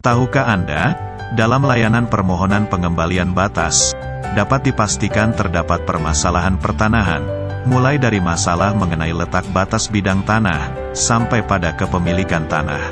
Tahukah Anda, dalam layanan permohonan pengembalian batas, dapat dipastikan terdapat permasalahan pertanahan, mulai dari masalah mengenai letak batas bidang tanah, sampai pada kepemilikan tanah.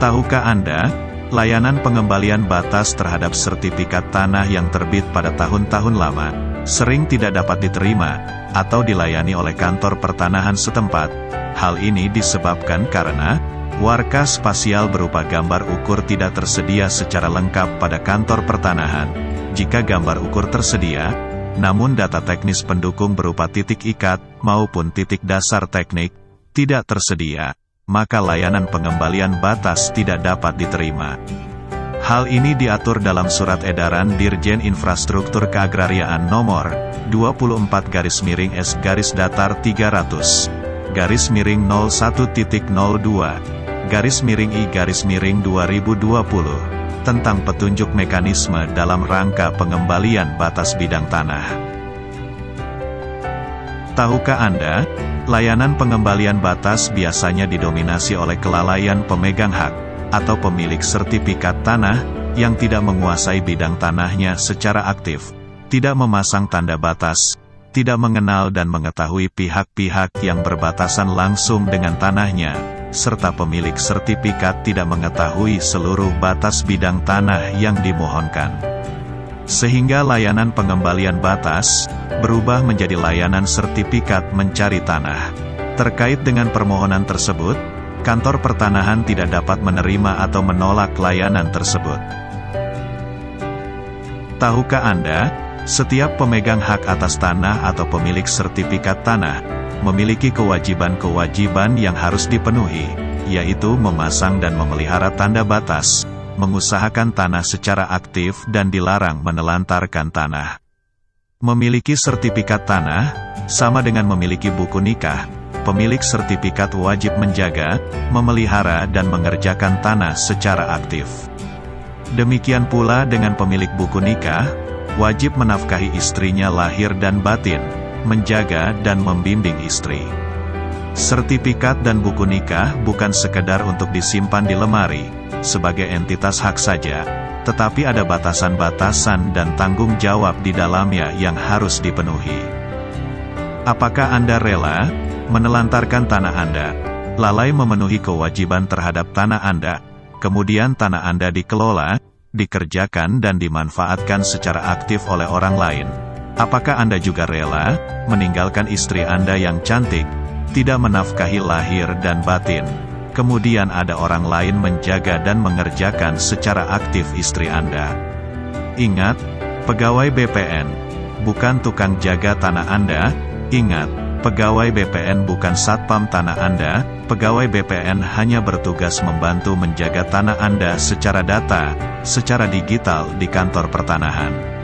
Tahukah Anda, layanan pengembalian batas terhadap sertifikat tanah yang terbit pada tahun-tahun lama, sering tidak dapat diterima, atau dilayani oleh kantor pertanahan setempat. Hal ini disebabkan karena warka spasial berupa gambar ukur tidak tersedia secara lengkap pada kantor pertanahan. Jika gambar ukur tersedia, namun data teknis pendukung berupa titik ikat maupun titik dasar teknik tidak tersedia, maka layanan pengembalian batas tidak dapat diterima. Hal ini diatur dalam Surat Edaran Dirjen Infrastruktur Keagrariaan Nomor 24-01-01.02/I-2020 tentang petunjuk mekanisme dalam rangka pengembalian batas bidang tanah. Tahukah Anda, layanan pengembalian batas biasanya didominasi oleh kelalaian pemegang hak atau pemilik sertifikat tanah yang tidak menguasai bidang tanahnya secara aktif, tidak memasang tanda batas, tidak mengenal dan mengetahui pihak-pihak yang berbatasan langsung dengan tanahnya, serta pemilik sertifikat tidak mengetahui seluruh batas bidang tanah yang dimohonkan. Sehingga layanan pengembalian batas berubah menjadi layanan sertifikat mencari tanah. Terkait dengan permohonan tersebut, kantor pertanahan tidak dapat menerima atau menolak layanan tersebut. Tahukah Anda, setiap pemegang hak atas tanah atau pemilik sertifikat tanah memiliki kewajiban-kewajiban yang harus dipenuhi, yaitu memasang dan memelihara tanda batas, mengusahakan tanah secara aktif dan dilarang menelantarkan tanah. Memiliki sertifikat tanah, sama dengan memiliki buku nikah. Pemilik sertifikat wajib menjaga, memelihara dan mengerjakan tanah secara aktif. Demikian pula dengan pemilik buku nikah, wajib menafkahi istrinya lahir dan batin, menjaga dan membimbing istri. Sertifikat dan buku nikah bukan sekedar untuk disimpan di lemari, sebagai entitas hak saja, tetapi ada batasan-batasan dan tanggung jawab di dalamnya yang harus dipenuhi. Apakah Anda rela menelantarkan tanah Anda, lalai memenuhi kewajiban terhadap tanah Anda, kemudian tanah Anda dikelola, dikerjakan dan dimanfaatkan secara aktif oleh orang lain? Apakah Anda juga rela meninggalkan istri Anda yang cantik, tidak menafkahi lahir dan batin, kemudian ada orang lain menjaga dan mengerjakan secara aktif istri Anda? Ingat, pegawai BPN bukan tukang jaga tanah Anda. Ingat, pegawai BPN bukan satpam tanah Anda. Pegawai BPN hanya bertugas membantu menjaga tanah Anda secara data, secara digital di kantor pertanahan.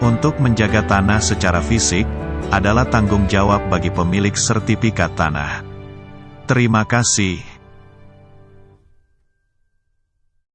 Untuk menjaga tanah secara fisik, adalah tanggung jawab bagi pemilik sertifikat tanah. Terima kasih.